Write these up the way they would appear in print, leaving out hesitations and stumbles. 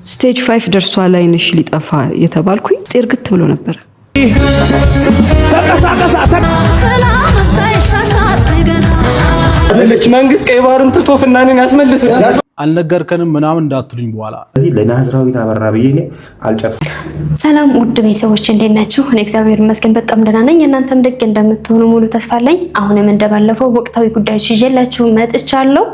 ስቴጅ 5 ደርሷል አይንሽ ሊጠፋ የተባልኩኝ እርግጥ ብሎ ነበር። መንግስት ቀይ ባህርን ትቶ ፍናኔን ያስመልስልሽ አልነገርከንም ምናምን እንዳትሉኝ በኋላ እዚህ ለናዝራዊት አበራ ብዬ እኔ አልጨፍ። ሰላም ውድ ቤተሰቦች እንዴት ናችሁ? እኔ እግዚአብሔር ይመስገን በጣም ደህና ነኝ። እናንተም ደግ እንደምትሆኑ ሙሉ ተስፋ አለኝ። አሁንም እንደባለፈው ወቅታዊ ጉዳዮች ይዤላችሁ መጥቻለሁ።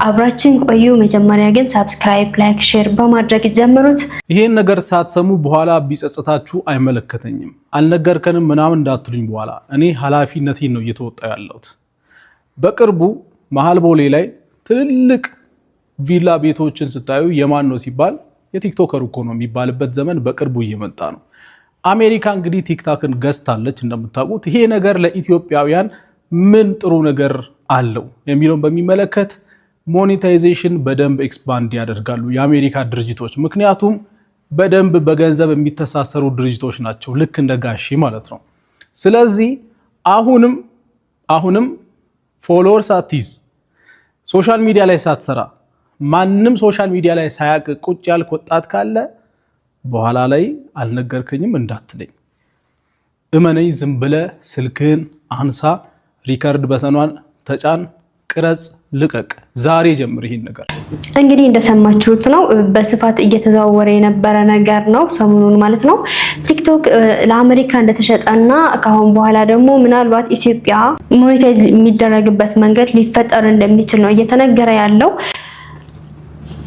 አብራችን ቆዩ። መጀመሪያ ግን ሰብስክራይብ፣ ላይክ፣ ሼር በማድረግ ጀምሩት። ይሄን ነገር ሳትሰሙ በኋላ ቢጸጽታችሁ አይመለከተኝም። አልነገርከንም ምናምን እንዳትሉኝ በኋላ እኔ ኃላፊነቴን ነው እየተወጣው ያለሁት። በቅርቡ መሃል ቦሌ ላይ ትልልቅ ቪላ ቤቶችን ስታዩ የማን ነው ሲባል የቲክቶከር እኮ ነው የሚባልበት ዘመን በቅርቡ እየመጣ ነው። አሜሪካ እንግዲህ ቲክቶክን ገዝታለች እንደምታውቁት። ይሄ ነገር ለኢትዮጵያውያን ምን ጥሩ ነገር አለው የሚለውን በሚመለከት ሞኔታይዜሽን በደንብ ኤክስፓንድ ያደርጋሉ የአሜሪካ ድርጅቶች። ምክንያቱም በደንብ በገንዘብ የሚተሳሰሩ ድርጅቶች ናቸው፣ ልክ እንደ ጋሺ ማለት ነው። ስለዚህ አሁንም ፎሎወር ሳትይዝ ሶሻል ሚዲያ ላይ ሳትሰራ ማንም ሶሻል ሚዲያ ላይ ሳያቅ ቁጭ ያልክ ወጣት ካለ በኋላ ላይ አልነገርከኝም እንዳትለኝ። እመነኝ፣ ዝም ብለህ ስልክህን አንሳ፣ ሪከርድ በተኗን ተጫን፣ ቅረጽ፣ ልቀቅ። ዛሬ ጀምር ይሄን ነገር። እንግዲህ እንደሰማችሁት ነው፣ በስፋት እየተዘዋወረ የነበረ ነገር ነው ሰሞኑን ማለት ነው። ቲክቶክ ለአሜሪካ እንደተሸጠና ካሁን በኋላ ደግሞ ምናልባት ኢትዮጵያ ሞኔታይዝ የሚደረግበት መንገድ ሊፈጠር እንደሚችል ነው እየተነገረ ያለው።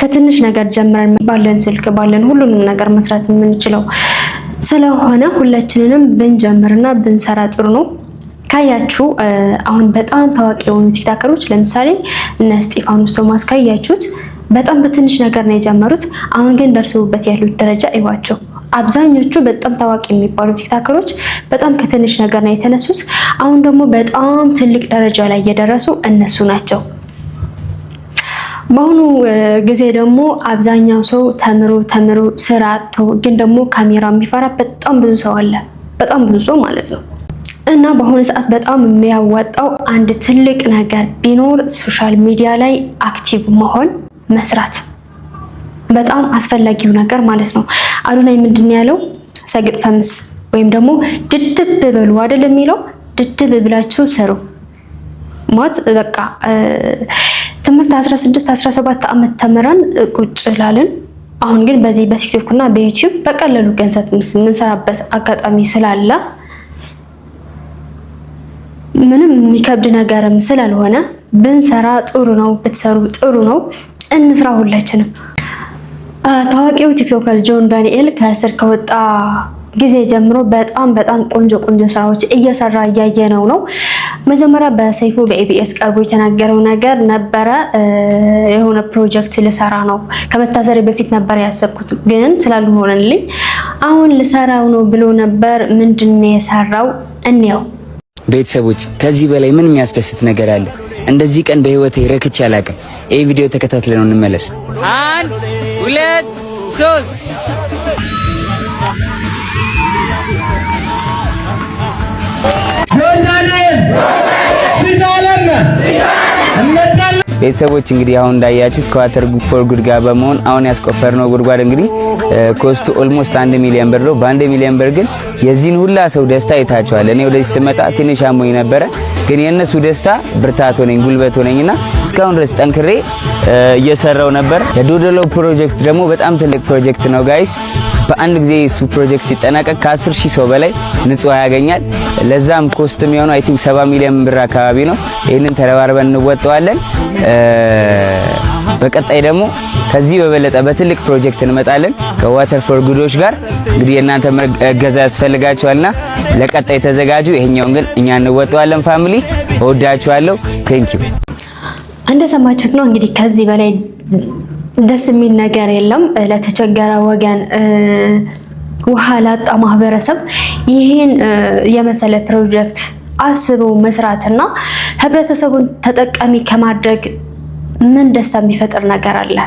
ከትንሽ ነገር ጀምረን ባለን ስልክ ባለን ሁሉንም ነገር መስራት የምንችለው ስለሆነ ሁላችንንም ብንጀምርና ብንሰራ ጥሩ ነው። ካያችሁ አሁን በጣም ታዋቂ የሆኑ ቲክቶከሮች ለምሳሌ እነ እስጢፋኖስ ቶማስ ካያችሁት በጣም በትንሽ ነገር ነው የጀመሩት። አሁን ግን ደርሰውበት ያሉት ደረጃ ይዋቸው። አብዛኞቹ በጣም ታዋቂ የሚባሉ ቲክቶከሮች በጣም ከትንሽ ነገር ነው የተነሱት። አሁን ደግሞ በጣም ትልቅ ደረጃ ላይ የደረሱ እነሱ ናቸው። በአሁኑ ጊዜ ደግሞ አብዛኛው ሰው ተምሮ ስራ አጥቶ ግን ደግሞ ካሜራ የሚፈራ በጣም ብዙ ሰው አለ፣ በጣም ብዙ ሰው ማለት ነው። እና በአሁኑ ሰዓት በጣም የሚያዋጣው አንድ ትልቅ ነገር ቢኖር ሶሻል ሚዲያ ላይ አክቲቭ መሆን፣ መስራት በጣም አስፈላጊው ነገር ማለት ነው። አዱናይ ምንድን ያለው ሰግጥ ፈምስ ወይም ደግሞ ድድብ በሉ አይደል የሚለው፣ ድድብ ብላችሁ ስሩ ሞት በቃ ትምህርት 16 17 ዓመት ተምረን ቁጭ ላልን። አሁን ግን በዚህ በቲክቶክ እና በዩቲዩብ በቀላሉ ገንዘብ የምንሰራበት አጋጣሚ ስላለ ምንም የሚከብድ ነገርም ስላልሆነ ብንሰራ ጥሩ ነው፣ ብትሰሩ ጥሩ ነው። እንስራ ሁላችንም። ታዋቂው ቲክቶከር ጆን ዳንኤል ከእስር ከወጣ ጊዜ ጀምሮ በጣም ቆንጆ ስራዎች እየሰራ እያየነው ነው። መጀመሪያ በሰይፉ በኢቢኤስ ቀርቦ የተናገረው ነገር ነበረ። የሆነ ፕሮጀክት ልሰራ ነው፣ ከመታሰሪ በፊት ነበር ያሰብኩት ግን ስላልሆነልኝ አሁን ልሰራው ነው ብሎ ነበር። ምንድነው የሰራው? እንየው። ቤተሰቦች ከዚህ በላይ ምን የሚያስደስት ነገር አለ? እንደዚህ ቀን በህይወቴ ረክቼ አላውቅም። ይሄ ቪዲዮ ተከታትለን እንመለስ። 1 2 3 ቤተሰቦች እንግዲህ አሁን እንዳያችሁት ከዋተር ፎር ጉድ ጋር በመሆን አሁን ያስቆፈርነው ጉድጓድ እንግዲህ ኮስቱ ኦልሞስት 1 ሚሊዮን ብር ነው። በ1 ሚሊዮን ብር ግን የዚህን ሁላ ሰው ደስታ አይታችኋል። እኔ ወደዚህ ስመጣ ትንሽ አሞኝ ነበረ፣ ግን የነሱ ደስታ ብርታት ሆነኝ ጉልበት ሆነኝና እስካሁን ድረስ ጠንክሬ እየሰራው ነበር። የዶዶሎ ፕሮጀክት ደግሞ በጣም ትልቅ ፕሮጀክት ነው ጋይስ። በአንድ ጊዜ እሱ ፕሮጀክት ሲጠናቀቅ ከ10,000 ሰው በላይ ንጹህ ያገኛል። ለዛም ኮስት የሚሆነው አይ ቲንክ 70 ሚሊዮን ብር አካባቢ ነው። ይሄንን ተረባርበን እንወጣዋለን። በቀጣይ ደግሞ ከዚህ በበለጠ በትልቅ ፕሮጀክት እንመጣለን ከዋተር ፎር ጉዶች ጋር። እንግዲህ የእናንተ እገዛ ያስፈልጋችኋልና ለቀጣይ ተዘጋጁ። ይሄኛውን ግን እኛ እንወጣዋለን። ፋሚሊ እወዳችኋለሁ። ቴንክ ዩ። እንደሰማችሁት ነው እንግዲህ ከዚህ በላይ ደስ የሚል ነገር የለም። ለተቸገረ ወገን፣ ውሃ ላጣ ማህበረሰብ ይሄን የመሰለ ፕሮጀክት አስቦ መስራትና ህብረተሰቡን ተጠቃሚ ከማድረግ ምን ደስታ የሚፈጥር ነገር አለ?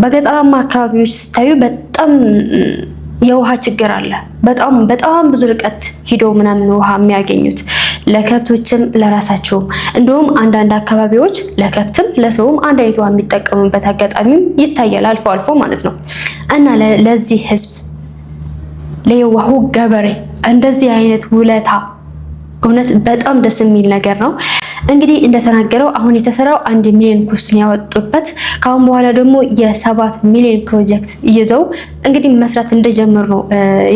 በገጠራማ አካባቢዎች ስታዩ በጣም የውሃ ችግር አለ። በጣም ብዙ ርቀት ሂዶ ምናምን ውሃ የሚያገኙት ለከብቶችም ለራሳቸውም። እንደውም አንዳንድ አካባቢዎች ለከብትም ለሰውም አንድ አይነት ውሃ የሚጠቀሙበት አጋጣሚም ይታያል አልፎ አልፎ ማለት ነው። እና ለዚህ ህዝብ ለየዋሁ ገበሬ እንደዚህ አይነት ውለታ እውነት በጣም ደስ የሚል ነገር ነው። እንግዲህ እንደተናገረው አሁን የተሰራው 1 ሚሊዮን ኮስትን ያወጡበት ካሁን በኋላ ደግሞ የ7 ሚሊዮን ፕሮጀክት ይዘው እንግዲህ መስራት እንደጀመሩ ነው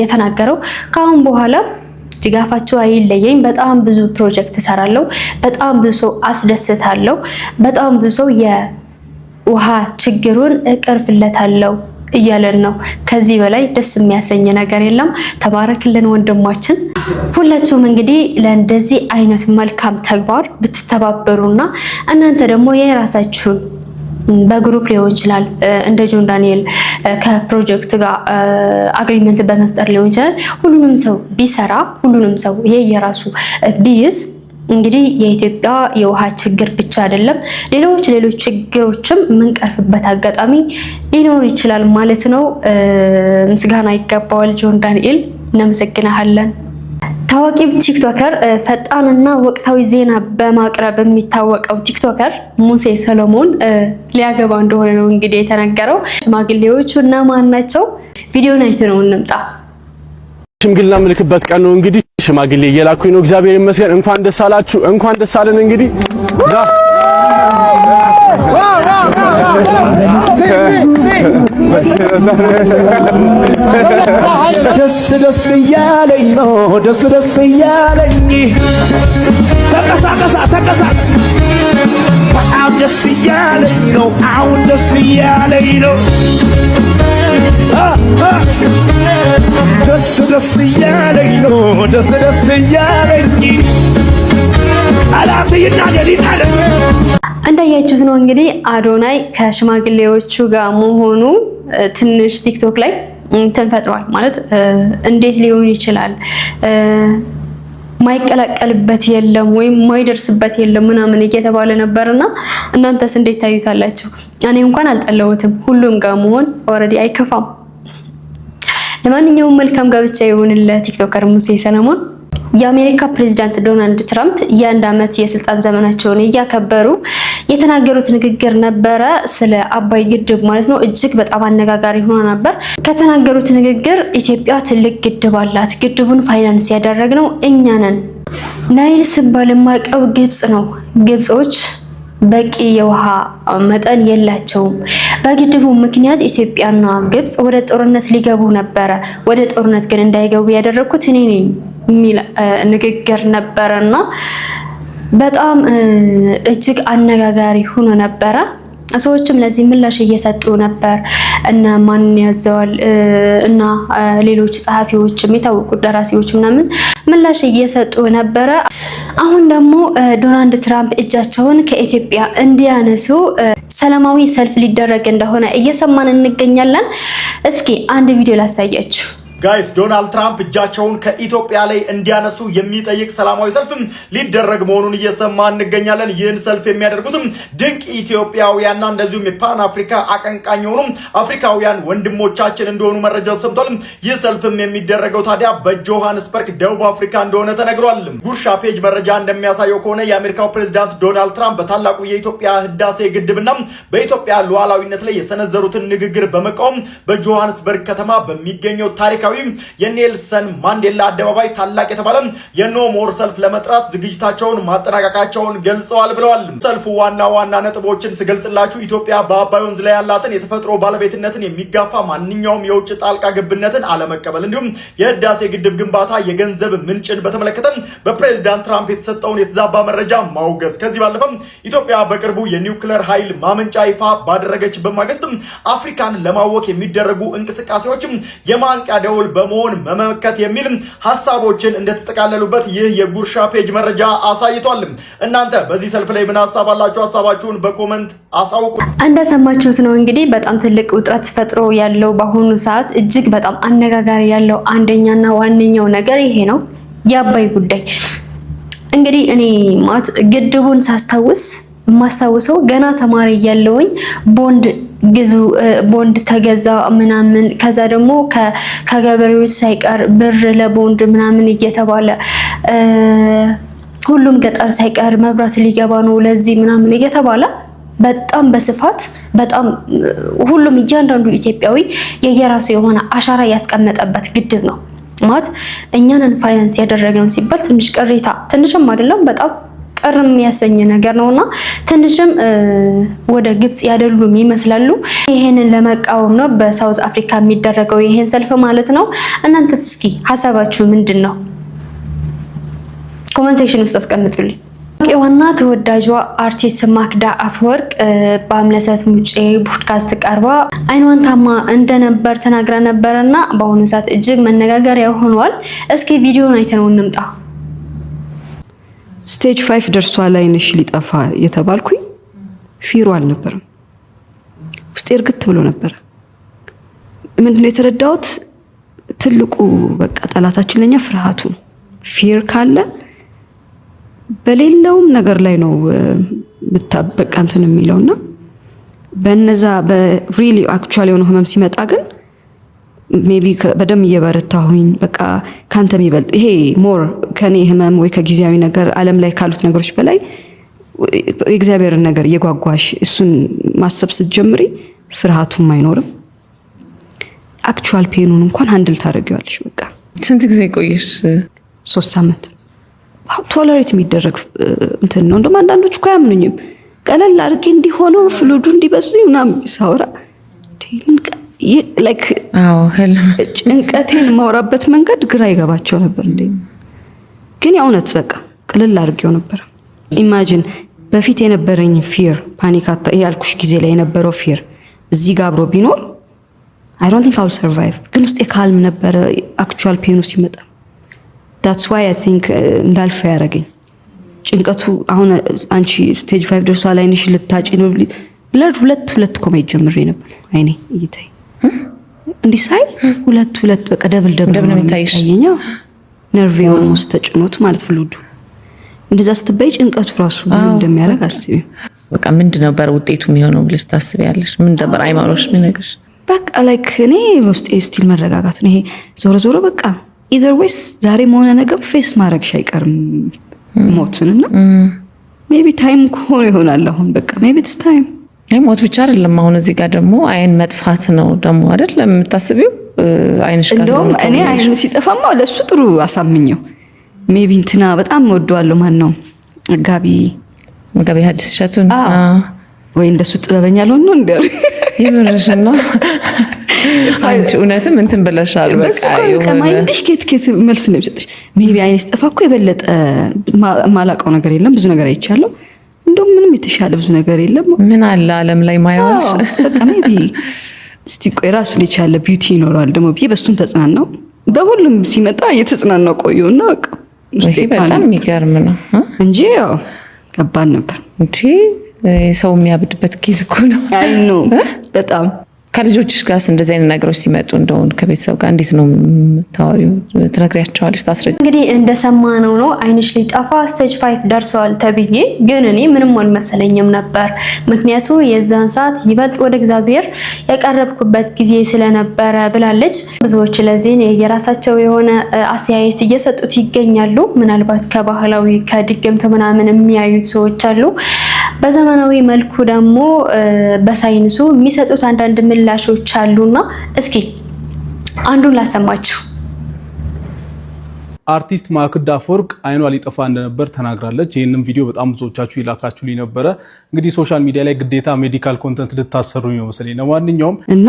የተናገረው። ካሁን በኋላ ድጋፋቸው አይለየኝ፣ በጣም ብዙ ፕሮጀክት እሰራለሁ፣ በጣም ብዙ ሰው አስደስታለሁ፣ በጣም ብዙ ሰው የውሃ ችግሩን እቀርፍለታለሁ እያለን ነው። ከዚህ በላይ ደስ የሚያሰኝ ነገር የለም። ተባረክልን ወንድማችን። ሁላችሁም እንግዲህ ለእንደዚህ አይነት መልካም ተግባር ብትተባበሩና እናንተ ደግሞ የራሳችሁን በግሩፕ ሊሆን ይችላል እንደ ጆን ዳንኤል ከፕሮጀክት ጋር አግሪመንት በመፍጠር ሊሆን ይችላል። ሁሉንም ሰው ቢሰራ ሁሉንም ሰው የራሱ ቢይዝ እንግዲህ የኢትዮጵያ የውሃ ችግር ብቻ አይደለም ሌሎች ችግሮችም የምንቀርፍበት አጋጣሚ ሊኖር ይችላል ማለት ነው። ምስጋና ይገባዋል ጆን ዳንኤል፣ እናመሰግናለን። ታዋቂ ቲክቶከር ፈጣንና ወቅታዊ ዜና በማቅረብ የሚታወቀው ቲክቶከር ሙሴ ሰሎሞን ሊያገባ እንደሆነ ነው እንግዲህ የተነገረው። ሽማግሌዎቹ እነማን ናቸው? ቪዲዮን አይተን ነው እንምጣ። ሽምግልና ምልክበት ቀን ነው እንግዲህ ሽማግሌ እየላኩኝ ነው። እግዚአብሔር ይመስገን። እንኳን ደስ አላችሁ፣ እንኳን ደስ አለን። እንግዲህ ደስ እያለኝ ነው፣ ደስ እያለኝ ተቀሳቀስ በጣም ደስ እያለኝ ነው፣ አሁን ደስ እያለኝ ነው። ደስ እያለኝ ነው፣ ደስ እያለኝ አላፍ ይናደድ። እንዳያችሁት ነው እንግዲህ አዶናይ ከሽማግሌዎቹ ጋር መሆኑ ትንሽ ቲክቶክ ላይ ተንፈጥሯል። ማለት እንዴት ሊሆን ይችላል? ማይቀላቀልበት የለም ወይም ማይደርስበት የለም ምናምን እየተባለ ነበርና እናንተስ እንዴት ታዩታላችሁ? እኔ እንኳን አልጠላሁትም። ሁሉም ጋር መሆን ኦሬዲ አይከፋም። ለማንኛውም መልካም ጋብቻ ይሁንልህ ቲክቶከር ሙሴ ሰለሞን። የአሜሪካ ፕሬዝዳንት ዶናልድ ትራምፕ የአንድ ዓመት የስልጣን ዘመናቸውን እያከበሩ የተናገሩት ንግግር ነበረ፣ ስለ አባይ ግድብ ማለት ነው። እጅግ በጣም አነጋጋሪ ሆኖ ነበር። ከተናገሩት ንግግር ኢትዮጵያ ትልቅ ግድብ አላት፣ ግድቡን ፋይናንስ ያደረግነው እኛ ነን። ናይል ሲባል የማውቀው ግብጽ ነው። ግብጾች በቂ የውሃ መጠን የላቸውም። በግድቡ ምክንያት ኢትዮጵያና ግብጽ ወደ ጦርነት ሊገቡ ነበረ። ወደ ጦርነት ግን እንዳይገቡ ያደረኩት እኔ ነኝ የሚል ንግግር ነበረና በጣም እጅግ አነጋጋሪ ሆኖ ነበረ። ሰዎችም ለዚህ ምላሽ እየሰጡ ነበር። እና ማን ያዘዋል እና ሌሎች ጸሐፊዎችም የታወቁ ደራሲዎች ምናምን ምላሽ እየሰጡ ነበረ። አሁን ደግሞ ዶናልድ ትራምፕ እጃቸውን ከኢትዮጵያ እንዲያነሱ ሰላማዊ ሰልፍ ሊደረግ እንደሆነ እየሰማን እንገኛለን። እስኪ አንድ ቪዲዮ ላሳያችሁ። ጋይስ ዶናልድ ትራምፕ እጃቸውን ከኢትዮጵያ ላይ እንዲያነሱ የሚጠይቅ ሰላማዊ ሰልፍም ሊደረግ መሆኑን እየሰማ እንገኛለን። ይህን ሰልፍ የሚያደርጉትም ድንቅ ኢትዮጵያውያንና እንደዚሁም የፓን አፍሪካ አቀንቃኝ የሆኑ አፍሪካውያን ወንድሞቻችን እንደሆኑ መረጃው ተሰምቷል። ይህ ሰልፍም የሚደረገው ታዲያ በጆሃንስበርግ ደቡብ አፍሪካ እንደሆነ ተነግሯል። ጉርሻ ፔጅ መረጃ እንደሚያሳየው ከሆነ የአሜሪካው ፕሬዝዳንት ዶናልድ ትራምፕ በታላቁ የኢትዮጵያ ህዳሴ ግድብና በኢትዮጵያ ሉዓላዊነት ላይ የሰነዘሩትን ንግግር በመቃወም በጆሃንስበርግ ከተማ በሚገኘው ታሪካ የኔልሰን ማንዴላ አደባባይ ታላቅ የተባለ የኖ ሞር ሰልፍ ለመጥራት ዝግጅታቸውን ማጠናቀቃቸውን ገልጸዋል ብለዋል። ሰልፉ ዋና ነጥቦችን ስገልጽላችሁ ኢትዮጵያ በአባይ ወንዝ ላይ ያላትን የተፈጥሮ ባለቤትነትን የሚጋፋ ማንኛውም የውጭ ጣልቃ ገብነትን አለመቀበል፣ እንዲሁም የህዳሴ ግድብ ግንባታ የገንዘብ ምንጭን በተመለከተ በፕሬዝዳንት ትራምፕ የተሰጠውን የተዛባ መረጃ ማውገዝ፣ ከዚህ ባለፈም ኢትዮጵያ በቅርቡ የኒውክሌር ኃይል ማመንጫ ይፋ ባደረገችበት ማግስት አፍሪካን ለማወክ የሚደረጉ እንቅስቃሴዎችም የማንቂያ ደወል በመሆን መመከት የሚል ሐሳቦችን እንደተጠቃለሉበት ይህ የጉርሻ ፔጅ መረጃ አሳይቷል። እናንተ በዚህ ሰልፍ ላይ ምን ሐሳብ አላችሁ? ሐሳባችሁን በኮመንት አሳውቁ። እንደሰማችሁት ነው እንግዲህ በጣም ትልቅ ውጥረት ፈጥሮ ያለው በአሁኑ ሰዓት እጅግ በጣም አነጋጋሪ ያለው አንደኛና ዋነኛው ነገር ይሄ ነው፣ የአባይ ጉዳይ። እንግዲህ እኔ ማለት ግድቡን ሳስታውስ የማስታውሰው ገና ተማሪ እያለሁኝ ቦንድ ተገዛ ምናምን፣ ከዛ ደግሞ ከገበሬዎች ሳይቀር ብር ለቦንድ ምናምን እየተባለ ሁሉም ገጠር ሳይቀር መብራት ሊገባ ነው ለዚህ ምናምን እየተባለ በጣም በስፋት በጣም ሁሉም እያንዳንዱ ኢትዮጵያዊ የየራሱ የሆነ አሻራ ያስቀመጠበት ግድብ ነው ማለት እኛንን ፋይናንስ ያደረግነው ሲባል ትንሽ ቅሬታ ትንሽም አይደለም በጣም ቅርም ያሰኝ ነገር ነውና ትንሽም ወደ ግብጽ ያደሉም ይመስላሉ። ይሄንን ለመቃወም ነው በሳውዝ አፍሪካ የሚደረገው ይሄን ሰልፍ ማለት ነው። እናንተስ እስኪ ሐሳባችሁ ምንድነው? ኮሜንት ሴክሽን ውስጥ አስቀምጡልኝ። ዋና ተወዳጇ አርቲስት ማክዳ አፈወርቅ በአምለሰት ሙጬ ፖድካስት ቀርባ አይኗን ታማ እንደነበር ተናግራ ነበርና በአሁኑ ሰዓት እጅግ መነጋገሪያ ሆኗል። እስኪ ቪዲዮውን አይተነው እንምጣ። ስቴጅ 5 ደርሷል አይንሽ ሊጠፋ የተባልኩኝ ፊሩ አልነበረም። ውስጤ እርግጥ ብሎ ነበር። ምንድነው የተረዳሁት? ትልቁ በቃ ጠላታችን ለኛ ፍርሃቱ ነው። ፊር ካለ በሌላውም ነገር ላይ ነው በቃ እንትን የሚለውና በነዛ በሪሊ አክቹአሊ የሆነ ህመም ሲመጣ ግን ሜቢ በደም እየበረታሁኝ በቃ ካንተ የሚበልጥ ይሄ ሞር ከኔ ህመም ወይ ከጊዜያዊ ነገር ዓለም ላይ ካሉት ነገሮች በላይ እግዚአብሔርን ነገር እየጓጓሽ እሱን ማሰብ ስትጀምሪ ፍርሃቱም አይኖርም። አክቹአል ፔኑን እንኳን ሃንድል ታደርጊዋለሽ። በቃ ስንት ጊዜ ቆይሽ? 3 ሳምንት ቶለሬት የሚደረግ እንትን ነው። እንደውም አንዳንዶች እኮ አያምኑኝም። ቀለል አድርጌ እንዲሆነው ፍሉዱ እንዲበዙ ምናምን ሳወራ ላይክ ጭንቀቴን ማውራበት መንገድ ግራ ይገባቸው ነበር እንዴ። ግን የእውነት በቃ ቀለል አድርጌው ነበር። ኢማጂን በፊት የነበረኝ ፊር ፓኒክ ያልኩሽ ጊዜ ላይ የነበረው ፊር እዚህ ጋር አብሮ ቢኖር I don't think I'll survive። ግን ውስጤ ካልም ነበር አክቹአል ፔኑ ሲመጣ። That's why I think እንዳልፈ ያረገኝ ጭንቀቱ አሁን አንቺ ስቴጅ 5 ደርሷል አይንሽ ልታጪ ነው ብለድ ሁለት ኮሜት ጀምሬ ነበር። አይኔ እይታይ እንዲህ ሳይ ሁለት በቃ ደብል ነው የሚታየኝ። ነርቪውን ውስጥ ተጭኖት ማለት ፍሉዱ እንደዛ ስትበይ ጭንቀቱ ራሱ ምን እንደሚያደርግ አስቢ። በቃ ምንድን ነበር ውጤቱ የሚሆነው ብለሽ ታስቢያለሽ? ምን ነበር አይማሮሽ ምንነግርሽ? በቃ ላይክ እኔ ውስጤ ስቲል መረጋጋት ነው። ይሄ ዞሮ በቃ either ways ዛሬ መሆነ ነገር ፌስ ማድረግሽ አይቀርም ሞቱንና maybe time ሆኖ ይሆናል። አሁን በቃ maybe it's time። ሞት ብቻ አይደለም አሁን እዚህ ጋር ደግሞ አይን መጥፋት ነው ደግሞ አይደል የምታስቢው? አይንሽ ጋር ነው እኔ አይን ሲጠፋማ ለሱ ጥሩ አሳምኘው maybe እንትና በጣም ወደዋለሁ ማን ነው መጋቢ ሐዲስ እሸቱን ወይ እንደሱ ጥበበኛ አልሆነ ነው እንዴ? ይመረሽ ነው አንቺ እውነትም እንትን ብለሻል። በቃ ከማይንድሽ ከት መልስ ነው የሚሰጥሽ። ሜቢ አይንስ ጠፋ እኮ የበለጠ ማላቀው ነገር የለም። ብዙ ነገር አይቻለሁ። እንደውም ምንም የተሻለ ብዙ ነገር የለም። ምን አለ ዓለም ላይ ማያውሽ በቃ ሜቢ እስቲ ቆይ ራሱን የቻለ ቢዩቲ ይኖራል ደግሞ ብዬ በሱም ተጽናናው። በሁሉም ሲመጣ እየተጽናናው ቆየውና በቃ በጣም የሚገርም ነው እንጂ ያው ከባድ ነበር። እንዴ ሰው የሚያብድበት ኬዝ እኮ ነው። አይ ነው በጣም ከልጆችሽ ጋር እንደዚህ አይነት ነገሮች ሲመጡ እንደውን ከቤተሰብ ጋር እንዴት ነው ታወሪው? ትነግሪያቸዋለሽ? ታስረጅ? እንግዲህ እንደሰማነው ነው አይንሽ ሊጠፋ ስቴጅ 5 ደርሷል ተብዬ፣ ግን እኔ ምንም አልመሰለኝም ነበር። ምክንያቱ የዛን ሰዓት ይበልጥ ወደ እግዚአብሔር ያቀረብኩበት ጊዜ ስለነበረ ብላለች። ብዙዎች ለዚህ የራሳቸው የሆነ አስተያየት እየሰጡት ይገኛሉ። ምናልባት ከባህላዊ ከድግምት ምናምን የሚያዩት ሰዎች አሉ። በዘመናዊ መልኩ ደግሞ በሳይንሱ የሚሰጡት አንዳንድ ምላሾች አሉና እስኪ አንዱን ላሰማችሁ። አርቲስት ማክዳ አፈወርቅ አይኗ ሊጠፋ እንደነበር ተናግራለች። ይህንን ቪዲዮ በጣም ብዙዎቻችሁ ይላካችሁልኝ ነበረ። እንግዲህ ሶሻል ሚዲያ ላይ ግዴታ ሜዲካል ኮንተንት ልታሰሩኝ ነው መሰለኝ። ለማንኛውም እና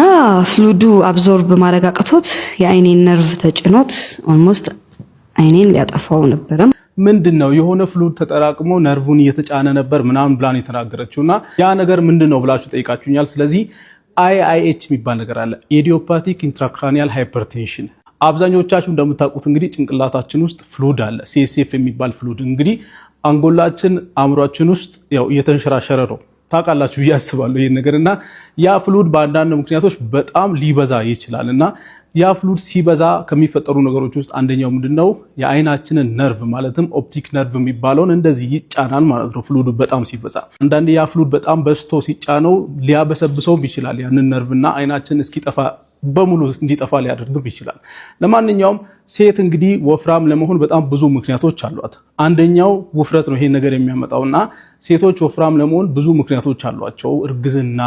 ፍሉዱ አብዞርብ ማድረግ አቅቶት የአይኔን ነርቭ ተጭኖት ኦልሞስት አይኔን ሊያጠፋው ነበረ። ምንድነው የሆነ ፍሉድ ተጠራቅሞ ነርቭን እየተጫነ ነበር ምናምን ብላን የተናገረችውና ያ ነገር ምንድነው ብላችሁ ጠይቃችሁኛል። ስለዚህ IIH የሚባል ነገር አለ፣ ኢዲዮፓቲክ ኢንትራክራኒያል ሃይፐርቴንሽን። አብዛኞቻችሁ እንደምታውቁት እንግዲህ ጭንቅላታችን ውስጥ ፍሉድ አለ፣ CSF የሚባል ፍሉድ። እንግዲህ አንጎላችን አእምሯችን ውስጥ ያው እየተንሸራሸረ ነው ታውቃላችሁ ብዬ አስባለሁ ይሄን ነገርና ያ ፍሉድ በአንዳንድ ምክንያቶች በጣም ሊበዛ ይችላል እና ያ ፍሉድ ሲበዛ ከሚፈጠሩ ነገሮች ውስጥ አንደኛው ምንድነው የአይናችንን ነርቭ ማለትም ኦፕቲክ ነርቭ የሚባለውን እንደዚህ ይጫናል ማለት ነው። ፍሉዱ በጣም ሲበዛ አንዳንዴ ያ ፍሉድ በጣም በስቶ ሲጫነው ሊያበሰብሰውም ይችላል ያንን ነርቭና አይናችን እስኪጠፋ በሙሉ እንዲጠፋ ሊያደርግም ይችላል። ለማንኛውም ሴት እንግዲህ ወፍራም ለመሆን በጣም ብዙ ምክንያቶች አሏት። አንደኛው ውፍረት ነው ይሄን ነገር የሚያመጣውና ሴቶች ወፍራም ለመሆን ብዙ ምክንያቶች አሏቸው። እርግዝና፣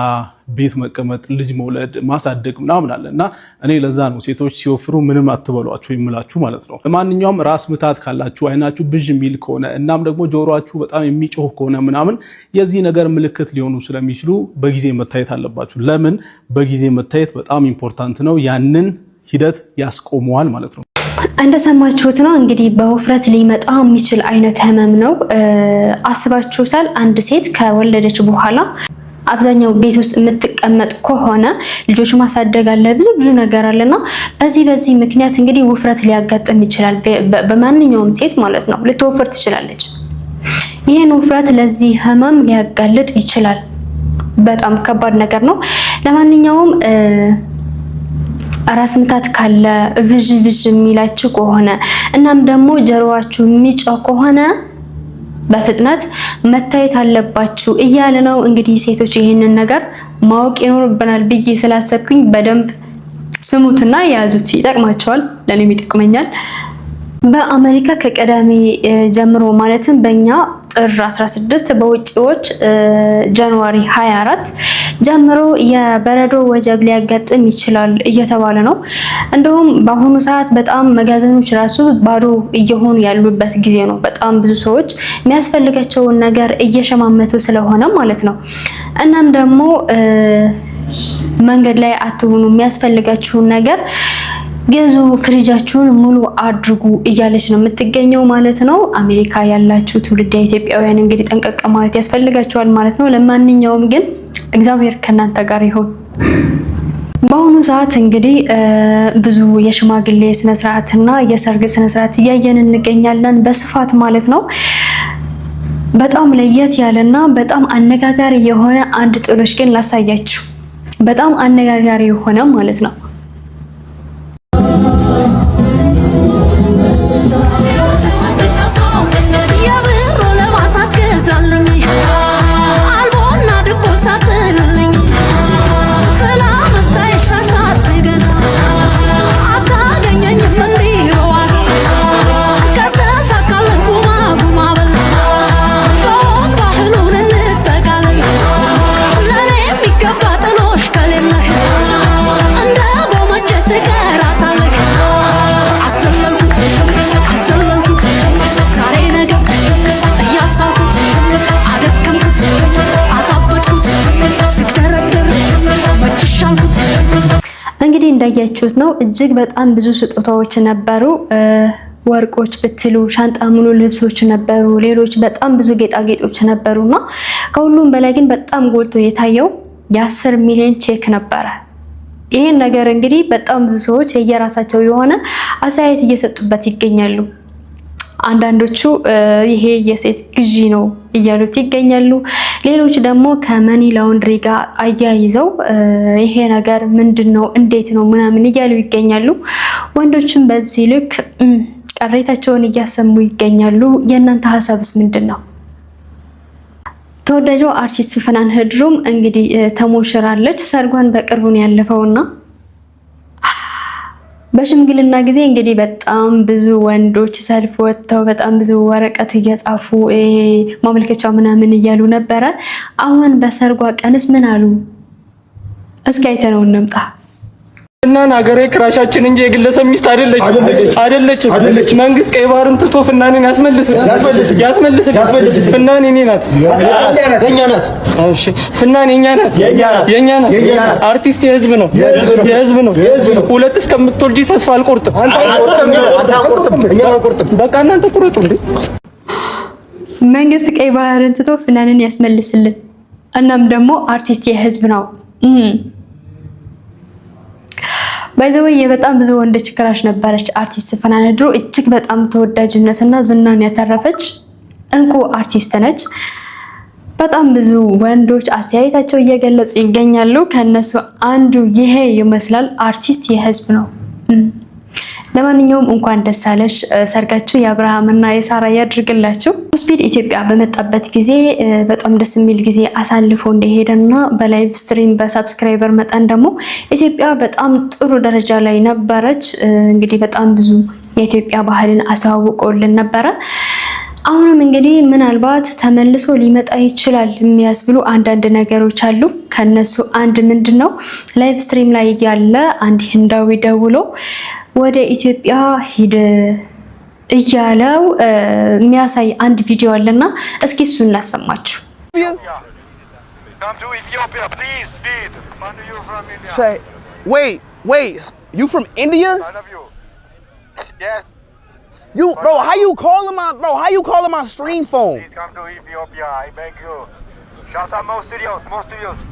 ቤት መቀመጥ፣ ልጅ መውለድ፣ ማሳደግ ምናምን አለና እኔ ለዛ ነው ሴቶች ሲወፍሩ ምንም አትበሏቸው የምላችሁ ማለት ነው። ለማንኛውም ራስ ምታት ካላችሁ፣ አይናችሁ ብዥ የሚል ከሆነ እናም ደግሞ ጆሮአችሁ በጣም የሚጮህ ከሆነ ምናምን የዚህ ነገር ምልክት ሊሆኑ ስለሚችሉ በጊዜ መታየት አለባችሁ። ለምን? በጊዜ መታየት በጣም ኢምፖርታንት ነው። ያንን ሂደት ያስቆመዋል ማለት ነው። እንደሰማችሁት ነው እንግዲህ በውፍረት ሊመጣ የሚችል አይነት ህመም ነው። አስባችሁታል? አንድ ሴት ከወለደች በኋላ አብዛኛው ቤት ውስጥ የምትቀመጥ ከሆነ ልጆች ማሳደግ አለ፣ ብዙ ነገር አለና በዚህ ምክንያት እንግዲህ ውፍረት ሊያጋጥም ይችላል። በማንኛውም ሴት ማለት ነው ልትወፍር ትችላለች። ይህን ውፍረት ለዚህ ህመም ሊያጋልጥ ይችላል። በጣም ከባድ ነገር ነው። ለማንኛውም ራስ ምታት ካለ፣ ብዥ የሚላችሁ ከሆነ እናም ደግሞ ጀሮዋችሁ የሚጮህ ከሆነ በፍጥነት መታየት አለባችሁ እያለ ነው። እንግዲህ ሴቶች ይህንን ነገር ማወቅ ይኖርብናል ብዬ ስላሰብኩኝ በደንብ ስሙትና ያዙት፣ ይጠቅማቸዋል፣ ለኔም ይጠቅመኛል። በአሜሪካ ከቀዳሚ ጀምሮ ማለትም በእኛ ጥር 16 በውጪዎች ጃንዋሪ 24 ጀምሮ የበረዶ ወጀብ ሊያጋጥም ይችላል እየተባለ ነው። እንደውም በአሁኑ ሰዓት በጣም መጋዘኖች ራሱ ባዶ እየሆኑ ያሉበት ጊዜ ነው። በጣም ብዙ ሰዎች የሚያስፈልጋቸውን ነገር እየሸማመቱ ስለሆነ ማለት ነው። እናም ደግሞ መንገድ ላይ አትሆኑ፣ የሚያስፈልጋችሁን ነገር ገዙ፣ ፍሪጃችሁን ሙሉ አድርጉ እያለች ነው የምትገኘው ማለት ነው። አሜሪካ ያላችሁ ትውልደ ኢትዮጵያውያን እንግዲህ ጠንቀቅ ማለት ያስፈልጋችኋል ማለት ነው። ለማንኛውም ግን እግዚአብሔር ከናንተ ጋር ይሁን። በአሁኑ ሰዓት እንግዲህ ብዙ የሽማግሌ ስነ ስርዓትና የሰርግ ስነ ስርዓት እያየን እንገኛለን በስፋት ማለት ነው። በጣም ለየት ያለና በጣም አነጋጋሪ የሆነ አንድ ጥሎሽ ግን ላሳያችሁ። በጣም አነጋጋሪ የሆነ ማለት ነው። እንግዲህ እንዳያችሁት ነው። እጅግ በጣም ብዙ ስጦታዎች ነበሩ። ወርቆች ብትሉ ሻንጣ ሙሉ ልብሶች ነበሩ። ሌሎች በጣም ብዙ ጌጣጌጦች ነበሩና ከሁሉም በላይ ግን በጣም ጎልቶ የታየው የ10 ሚሊዮን ቼክ ነበረ። ይሄን ነገር እንግዲህ በጣም ብዙ ሰዎች የየራሳቸው የሆነ አስተያየት እየሰጡበት ይገኛሉ። አንዳንዶቹ ይሄ የሴት ግዢ ነው እያሉት ይገኛሉ። ሌሎች ደግሞ ከመኒ ላውንድሪ ጋር አያይዘው ይሄ ነገር ምንድነው እንዴት ነው ምናምን እያሉ ይገኛሉ። ወንዶችም በዚህ ልክ ቅሬታቸውን እያሰሙ ይገኛሉ። የእናንተ ሀሳብስ ምንድነው? ተወዳጇ አርቲስት ፍናን ህድሩም እንግዲህ ተሞሽራለች። ሰርጓን በቅርቡ ነው ያለፈውና በሽምግልና ጊዜ እንግዲህ በጣም ብዙ ወንዶች ሰልፍ ወጥተው በጣም ብዙ ወረቀት እየጻፉ ማመልከቻ ምናምን እያሉ ነበረ። አሁን በሰርጓ ቀንስ ምን አሉ? እስኪ አይተነው እንምጣ። ፍናን ሀገራዊ ክራሻችን እንጂ የግለሰብ ሚስት አይደለች። መንግስት ቀይ ባህርን ትቶ ፍናንን ያስመልስ። ፍናን የኔ ናት፣ የኛ ናት። እሺ ፍናን የኛ ናት። አርቲስት የህዝብ ነው። ሁለት እስከምትወልጂ ተስፋ አልቆርጥም። በቃ እናንተ ቁረጡ እንዴ። መንግስት ቀይ ባህርን ትቶ ፍናንን ያስመልስልን። እናም ደግሞ አርቲስት የህዝብ ነው። ባይዘወይ በጣም ብዙ ወንዶች ክራሽ ነበረች አርቲስት ፍናን ህድሩ። እጅግ በጣም ተወዳጅነትና ዝናን ያተረፈች እንቁ አርቲስት ነች። በጣም ብዙ ወንዶች አስተያየታቸው እየገለጹ ይገኛሉ። ከነሱ አንዱ ይሄ ይመስላል። አርቲስት የህዝብ ነው። ለማንኛውም እንኳን ደስ አለሽ። ሰርጋችሁ የአብርሃምና የሳራ ያድርግላችሁ። ስፒድ ኢትዮጵያ በመጣበት ጊዜ በጣም ደስ የሚል ጊዜ አሳልፎ እንደሄደና በላይቭ ስትሪም በሰብስክራይበር መጠን ደግሞ ኢትዮጵያ በጣም ጥሩ ደረጃ ላይ ነበረች። እንግዲህ በጣም ብዙ የኢትዮጵያ ባህልን አስተዋውቆልን ነበረ። አሁንም እንግዲህ ምናልባት ተመልሶ ሊመጣ ይችላል የሚያስብሉ አንዳንድ ነገሮች አሉ። ከነሱ አንድ ምንድነው ላይቭ ስትሪም ላይ ያለ አንድ ህንዳዊ ደውሎ ወደ ኢትዮጵያ ሂድ እያለው የሚያሳይ አንድ ቪዲዮ አለና እስኪ እሱን ላሰማችሁ። Wait, you from India? Yes. You, bro, how you calling my stream phone? Please come to Ethiopia, I beg you. Shout out Mo Studios.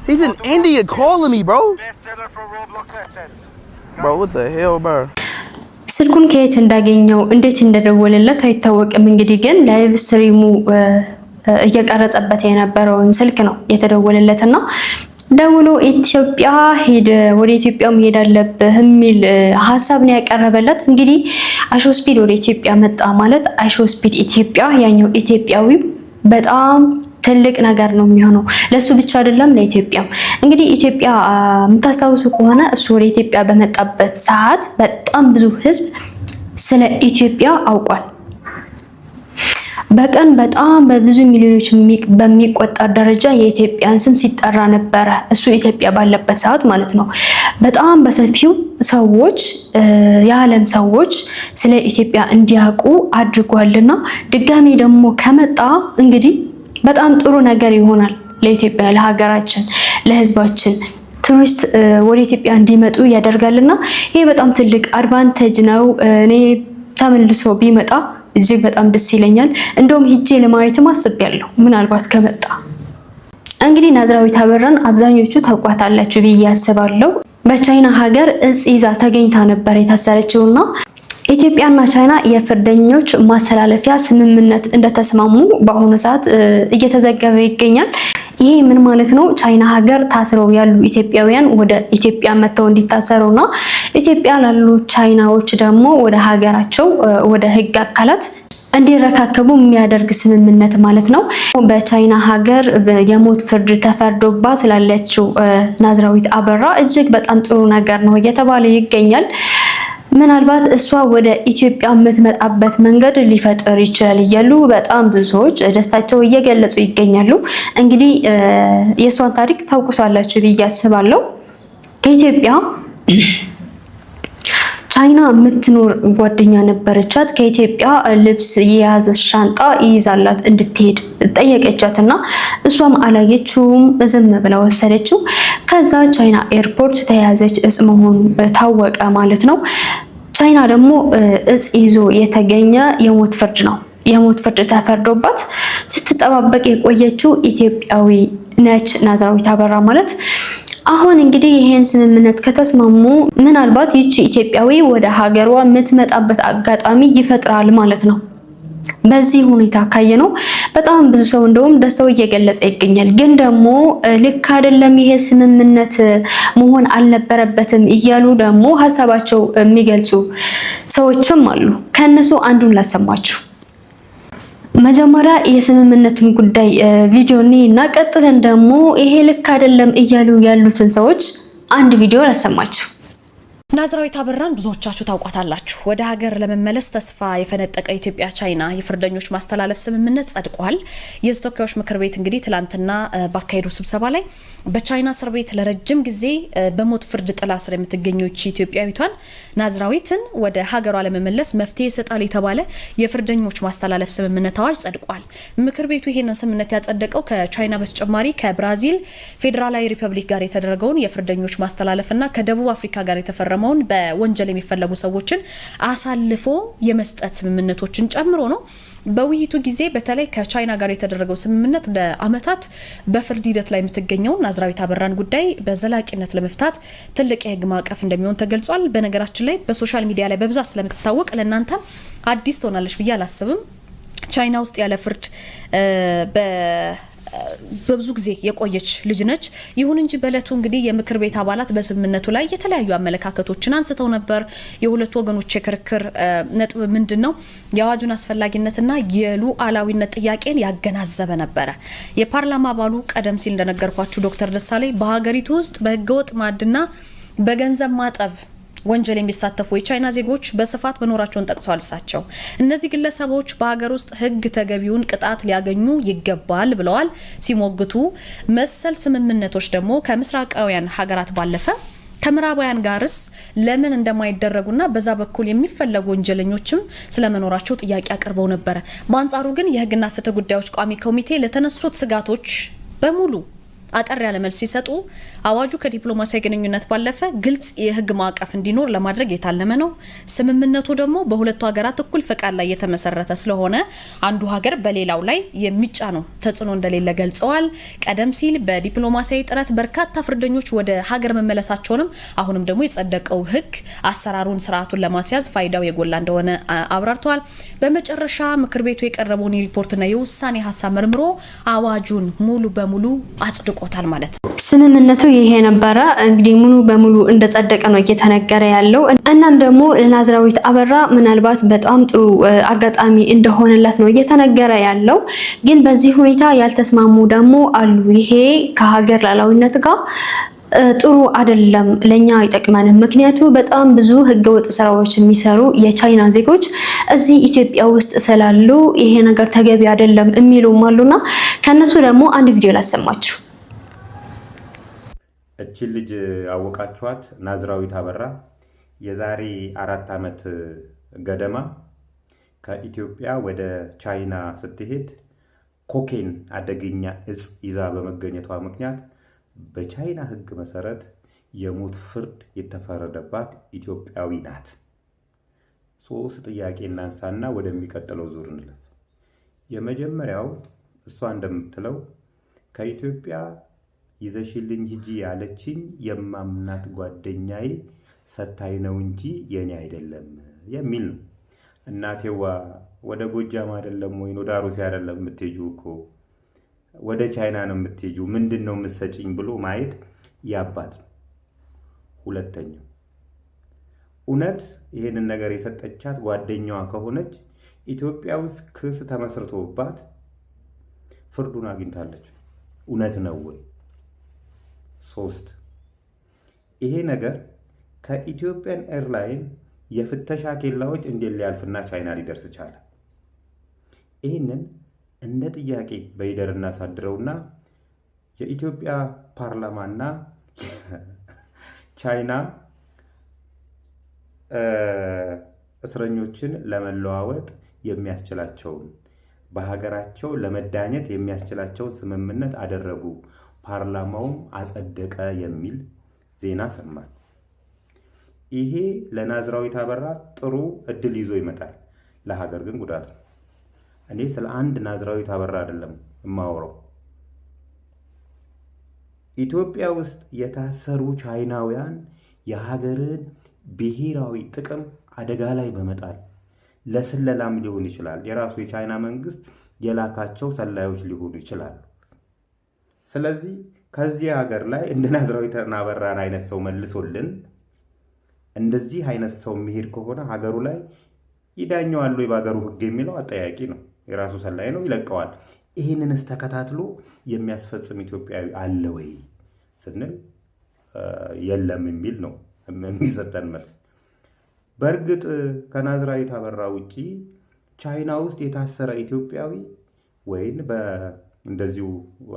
He's in India calling me, bro. Bestseller for Roblox Legends. Bro, what the hell, bro? ስልኩን ከየት እንዳገኘው እንዴት እንደደወለለት አይታወቅም። እንግዲህ ግን ላይቭ ስትሪሙ እየቀረጸበት የነበረውን ስልክ ነው የተደወለለትና ደውሎ ኢትዮጵያ ሄደ ወደ ኢትዮጵያ መሄድ አለብህ የሚል ሐሳብ ነው ያቀረበለት። እንግዲህ አሾ ስፒድ ወደ ኢትዮጵያ መጣ ማለት አሾ ስፒድ ኢትዮጵያ ያኛው ኢትዮጵያዊ በጣም ትልቅ ነገር ነው የሚሆነው። ለሱ ብቻ አይደለም ለኢትዮጵያም። እንግዲህ ኢትዮጵያ የምታስታውሱ ከሆነ እሱ ወደ ኢትዮጵያ በመጣበት ሰዓት በጣም ብዙ ህዝብ ስለ ኢትዮጵያ አውቋል። በቀን በጣም በብዙ ሚሊዮኖች በሚቆጠር ደረጃ የኢትዮጵያን ስም ሲጠራ ነበረ። እሱ ኢትዮጵያ ባለበት ሰዓት ማለት ነው። በጣም በሰፊው ሰዎች የዓለም ሰዎች ስለ ኢትዮጵያ እንዲያውቁ አድርጓልና ድጋሚ ደግሞ ከመጣ እንግዲህ በጣም ጥሩ ነገር ይሆናል ለኢትዮጵያ፣ ለሀገራችን፣ ለህዝባችን ቱሪስት ወደ ኢትዮጵያ እንዲመጡ ያደርጋልና ይሄ በጣም ትልቅ አድቫንቴጅ ነው። እኔ ተመልሶ ቢመጣ እጅግ በጣም ደስ ይለኛል። እንደውም ሂጄ ለማየትም አስቤያለሁ ምናልባት ከመጣ። እንግዲህ ናዝራዊት አበራን አብዛኞቹ ታውቋታላችሁ ብዬ አስባለሁ። በቻይና ሀገር እጽ ይዛ ተገኝታ ነበር የታሰረችውና ኢትዮጵያና ቻይና የፍርደኞች ማስተላለፊያ ስምምነት እንደተስማሙ በአሁኑ ሰዓት እየተዘገበ ይገኛል። ይሄ ምን ማለት ነው? ቻይና ሀገር ታስረው ያሉ ኢትዮጵያውያን ወደ ኢትዮጵያ መጥተው እንዲታሰሩና ኢትዮጵያ ላሉ ቻይናዎች ደግሞ ወደ ሀገራቸው ወደ ህግ አካላት እንዲረካከቡ የሚያደርግ ስምምነት ማለት ነው። በቻይና ሀገር የሞት ፍርድ ተፈርዶባት ላለችው ናዝራዊት አበራ እጅግ በጣም ጥሩ ነገር ነው እየተባለ ይገኛል። ምናልባት እሷ ወደ ኢትዮጵያ የምትመጣበት መንገድ ሊፈጠር ይችላል እያሉ በጣም ብዙ ሰዎች ደስታቸው እየገለጹ ይገኛሉ። እንግዲህ የሷን ታሪክ ታውቁታላችሁ ብዬ አስባለሁ። ከኢትዮጵያ ቻይና የምትኖር ጓደኛ ነበረቻት። ከኢትዮጵያ ልብስ የያዘ ሻንጣ ይዛላት እንድትሄድ ጠየቀቻትና እሷም አላየችውም፣ ዝም ብላ ወሰደችው። ከዛ ቻይና ኤርፖርት ተያዘች። እጽ መሆኑ ታወቀ ማለት ነው። ቻይና ደግሞ እጽ ይዞ የተገኘ የሞት ፍርድ ነው። የሞት ፍርድ ተፈርዶባት ስትጠባበቅ የቆየችው ኢትዮጵያዊ ነች ናዝራዊት አበራ ማለት። አሁን እንግዲህ ይሄን ስምምነት ከተስማሙ ምናልባት ይቺ ኢትዮጵያዊ ወደ ሀገሯ የምትመጣበት አጋጣሚ ይፈጥራል ማለት ነው። በዚህ ሁኔታ ካየነው በጣም ብዙ ሰው እንደውም ደስታው እየገለጸ ይገኛል። ግን ደግሞ ልክ አይደለም ይሄ ስምምነት መሆን አልነበረበትም እያሉ ደግሞ ሀሳባቸው የሚገልጹ ሰዎችም አሉ። ከነሱ አንዱን ላሰማችሁ። መጀመሪያ የስምምነቱን ጉዳይ ቪዲዮ እና ቀጥለን ደግሞ ይሄ ልክ አይደለም እያሉ ያሉትን ሰዎች አንድ ቪዲዮ ላሰማችሁ። ናዝራዊት አበራን ብዙዎቻችሁ ታውቋታላችሁ። ወደ ሀገር ለመመለስ ተስፋ የፈነጠቀ ኢትዮጵያ ቻይና የፍርደኞች ማስተላለፍ ስምምነት ጸድቋል። የሕዝብ ተወካዮች ምክር ቤት እንግዲህ ትላንትና ባካሄዱ ስብሰባ ላይ በቻይና እስር ቤት ለረጅም ጊዜ በሞት ፍርድ ጥላ ስር የምትገኘው ኢትዮጵያዊቷን ናዝራዊትን ወደ ሀገሯ ለመመለስ መፍትሄ ይሰጣል የተባለ የፍርደኞች ማስተላለፍ ስምምነት አዋጅ ጸድቋል። ምክር ቤቱ ይሄንን ስምምነት ያጸደቀው ከቻይና በተጨማሪ ከብራዚል ፌዴራላዊ ሪፐብሊክ ጋር የተደረገውን የፍርደኞች ማስተላለፍና ከደቡብ አፍሪካ ጋር የተፈረመውን በወንጀል የሚፈለጉ ሰዎችን አሳልፎ የመስጠት ስምምነቶችን ጨምሮ ነው። በውይይቱ ጊዜ በተለይ ከቻይና ጋር የተደረገው ስምምነት ለዓመታት በፍርድ ሂደት ላይ የምትገኘው ናዝራዊት አበራን ጉዳይ በዘላቂነት ለመፍታት ትልቅ የህግ ማዕቀፍ እንደሚሆን ተገልጿል። በነገራችን ላይ በሶሻል ሚዲያ ላይ በብዛት ስለምትታወቅ ለእናንተ አዲስ ትሆናለች ብዬ አላስብም። ቻይና ውስጥ ያለ ፍርድ በብዙ ጊዜ የቆየች ልጅ ነች። ይሁን እንጂ በእለቱ እንግዲህ የምክር ቤት አባላት በስምምነቱ ላይ የተለያዩ አመለካከቶችን አንስተው ነበር። የሁለቱ ወገኖች የክርክር ነጥብ ምንድነው? የአዋጁን አስፈላጊነትና የሉዓላዊነት ጥያቄን ያገናዘበ ነበረ። የፓርላማ አባሉ ቀደም ሲል እንደነገርኳችሁ ዶክተር ደሳለኝ በሀገሪቱ ውስጥ በህገወጥ ማዕድና በገንዘብ ማጠብ ወንጀል የሚሳተፉ የቻይና ዜጎች በስፋት መኖራቸውን ጠቅሰዋል። እሳቸው እነዚህ ግለሰቦች በሀገር ውስጥ ህግ ተገቢውን ቅጣት ሊያገኙ ይገባል ብለዋል። ሲሞግቱ መሰል ስምምነቶች ደግሞ ከምስራቃውያን ሀገራት ባለፈ ከምዕራባውያን ጋርስ ለምን እንደማይደረጉና በዛ በኩል የሚፈለጉ ወንጀለኞችም ስለመኖራቸው ጥያቄ አቅርበው ነበር። በአንጻሩ ግን የህግና ፍትህ ጉዳዮች ቋሚ ኮሚቴ ለተነሱት ስጋቶች በሙሉ አጠር ያለ መልስ ሲሰጡ አዋጁ ከዲፕሎማሲያዊ ግንኙነት ባለፈ ግልጽ የህግ ማዕቀፍ እንዲኖር ለማድረግ የታለመ ነው። ስምምነቱ ደግሞ በሁለቱ ሀገራት እኩል ፈቃድ ላይ የተመሰረተ ስለሆነ አንዱ ሀገር በሌላው ላይ የሚጫነው ተጽዕኖ እንደሌለ ገልጸዋል። ቀደም ሲል በዲፕሎማሲያዊ ጥረት በርካታ ፍርደኞች ወደ ሀገር መመለሳቸውንም አሁንም ደግሞ የጸደቀው ህግ አሰራሩን ስርዓቱን ለማስያዝ ፋይዳው የጎላ እንደሆነ አብራርተዋል። በመጨረሻ ምክር ቤቱ የቀረበውን ሪፖርትና የውሳኔ ሀሳብ መርምሮ አዋጁን ሙሉ በሙሉ አጽድቆ ቆታል ማለት ነው። ስምምነቱ ይሄ ነበረ እንግዲህ ሙሉ በሙሉ እንደጸደቀ ነው እየተነገረ ያለው። እናም ደግሞ ለናዝራዊት አበራ ምናልባት በጣም ጥሩ አጋጣሚ እንደሆነላት ነው እየተነገረ ያለው። ግን በዚህ ሁኔታ ያልተስማሙ ደግሞ አሉ። ይሄ ከሀገር ሉዓላዊነት ጋር ጥሩ አይደለም፣ ለኛ አይጠቅመንም። ምክንያቱ በጣም ብዙ ህገወጥ ስራዎች የሚሰሩ የቻይና ዜጎች እዚህ ኢትዮጵያ ውስጥ ስላሉ ይሄ ነገር ተገቢ አይደለም የሚሉም አሉና ከነሱ ደግሞ አንድ ቪዲዮ ላሰማችሁ። እቺ ልጅ አወቃችኋት? ናዝራዊት አበራ የዛሬ 4 ዓመት ገደማ ከኢትዮጵያ ወደ ቻይና ስትሄድ ኮኬን አደገኛ እጽ ይዛ በመገኘቷ ምክንያት በቻይና ህግ መሰረት የሞት ፍርድ የተፈረደባት ኢትዮጵያዊ ናት። 3 ጥያቄ እናንሳና ወደሚቀጥለው ዙር እንለፍ። የመጀመሪያው እሷ እንደምትለው ከኢትዮጵያ ይዘሽልኝ ሂጂ ያለችኝ የማምናት ጓደኛዬ ሰታይ ነው እንጂ የኔ አይደለም የሚል ነው። እናቴዋ ወደ ጎጃም አይደለም ወይ ወደ አሩሲ አይደለም የምትሄጂው እኮ ወደ ቻይና ነው የምትሄጂው፣ ምንድነው የምትሰጪኝ ብሎ ማየት ያባት ነው። ሁለተኛው እውነት ይሄንን ነገር የሰጠቻት ጓደኛዋ ከሆነች ኢትዮጵያ ውስጥ ክስ ተመስርቶባት ፍርዱን አግኝታለች። እውነት ነው ወይ? 3 ይሄ ነገር ከኢትዮጵያን ኤርላይን የፍተሻ ኬላዎች እንዴት ሊያልፍና ቻይና ሊደርስ ቻለ? ይህንን እንደ ጥያቄ በይደር እናሳድረውና የኢትዮጵያ ፓርላማና ቻይና እስረኞችን ለመለዋወጥ የሚያስችላቸውን በሀገራቸው ለመዳኘት የሚያስችላቸውን ስምምነት አደረጉ፣ ፓርላማውም አጸደቀ የሚል ዜና ሰማን። ይሄ ለናዝራዊት አበራ ጥሩ እድል ይዞ ይመጣል፣ ለሀገር ግን ጉዳት ነው። እኔ ስለ አንድ ናዝራዊት አበራ አይደለም የማወራው። ኢትዮጵያ ውስጥ የታሰሩ ቻይናውያን የሀገርን ብሔራዊ ጥቅም አደጋ ላይ በመጣል ለስለላም ሊሆን ይችላል፣ የራሱ የቻይና መንግስት የላካቸው ሰላዮች ሊሆኑ ይችላሉ። ስለዚህ ከዚህ ሀገር ላይ እንደ ናዝራዊት አበራን አይነት ሰው መልሶልን እንደዚህ አይነት ሰው የሚሄድ ከሆነ ሀገሩ ላይ ይዳኘዋል ወይ በሀገሩ ህግ የሚለው አጠያቂ ነው። የራሱ ሰላይ ነው፣ ይለቀዋል። ይህንንስ ተከታትሎ የሚያስፈጽም ኢትዮጵያዊ አለ ወይ ስንል የለም የሚል ነው የሚሰጠን መልስ። በእርግጥ ከናዝራዊት አበራ ውጪ ቻይና ውስጥ የታሰረ ኢትዮጵያዊ ወይም እንደዚሁ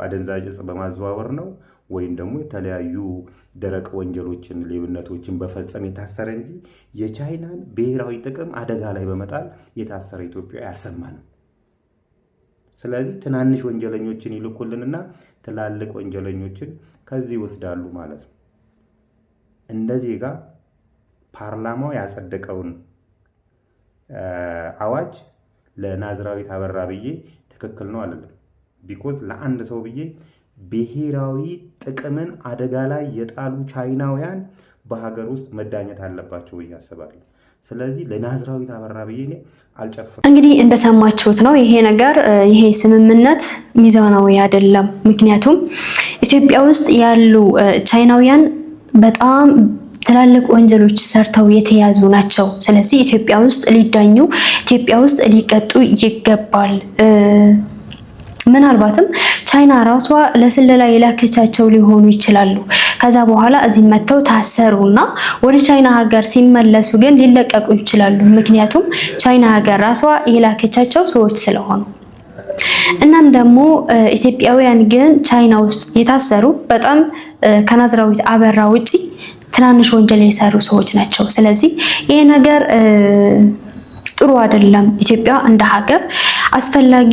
አደንዛዥ እጽ በማዘዋወር ነው ወይም ደግሞ የተለያዩ ደረቅ ወንጀሎችን ሌብነቶችን በፈጸም የታሰረ እንጂ የቻይናን ብሔራዊ ጥቅም አደጋ ላይ በመጣል የታሰረ ኢትዮጵያዊ አልሰማንም። ስለዚህ ትናንሽ ወንጀለኞችን ይልኩልንና ትላልቅ ወንጀለኞችን ከዚህ ይወስዳሉ ማለት ነው። እንደዚህ ጋር ፓርላማው ያጸደቀውን አዋጅ ለናዝራዊት አበራ ብዬ ትክክል ነው አይደለም። ቢኮዝ ለአንድ ሰው ብዬ ብሔራዊ ጥቅምን አደጋ ላይ የጣሉ ቻይናውያን በሀገር ውስጥ መዳኘት አለባቸው ብዬ አስባለሁ። ስለዚህ ለናዝራዊት አበራ ብዬ እኔ አልጨፍርም። እንግዲህ እንደሰማችሁት ነው። ይሄ ነገር ይሄ ስምምነት ሚዛናዊ አይደለም። ምክንያቱም ኢትዮጵያ ውስጥ ያሉ ቻይናውያን በጣም ትላልቅ ወንጀሎች ሰርተው የተያዙ ናቸው። ስለዚህ ኢትዮጵያ ውስጥ ሊዳኙ፣ ኢትዮጵያ ውስጥ ሊቀጡ ይገባል። ምናልባትም ቻይና ራሷ ለስለላ የላከቻቸው ሊሆኑ ይችላሉ። ከዛ በኋላ እዚህ መተው ታሰሩና ወደ ቻይና ሀገር ሲመለሱ ግን ሊለቀቁ ይችላሉ። ምክንያቱም ቻይና ሀገር ራሷ የላከቻቸው ሰዎች ስለሆኑ። እናም ደግሞ ኢትዮጵያውያን ግን ቻይና ውስጥ የታሰሩ በጣም ከናዝራዊት አበራ ውጪ ትናንሽ ወንጀል የሰሩ ሰዎች ናቸው። ስለዚህ ይሄ ነገር ጥሩ አይደለም። ኢትዮጵያ እንደ ሀገር አስፈላጊ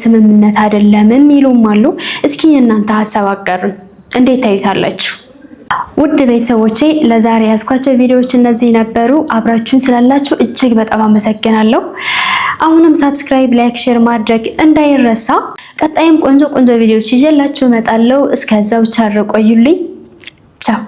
ስምምነት አይደለም የሚሉም አሉ። እስኪ እናንተ ሐሳብ አጋሩኝ፣ እንዴት ታዩታላችሁ? ውድ ቤተሰቦቼ ለዛሬ ያስኳቸው ቪዲዮዎች እነዚህ ነበሩ። አብራችሁን ስላላችሁ እጅግ በጣም አመሰግናለሁ። አሁንም ሰብስክራይብ፣ ላይክ፣ ሼር ማድረግ እንዳይረሳ። ቀጣይም ቆንጆ ቪዲዮዎች ይዤላችሁ እመጣለሁ። እስከዛው ቻው ቆዩልኝ። ቻው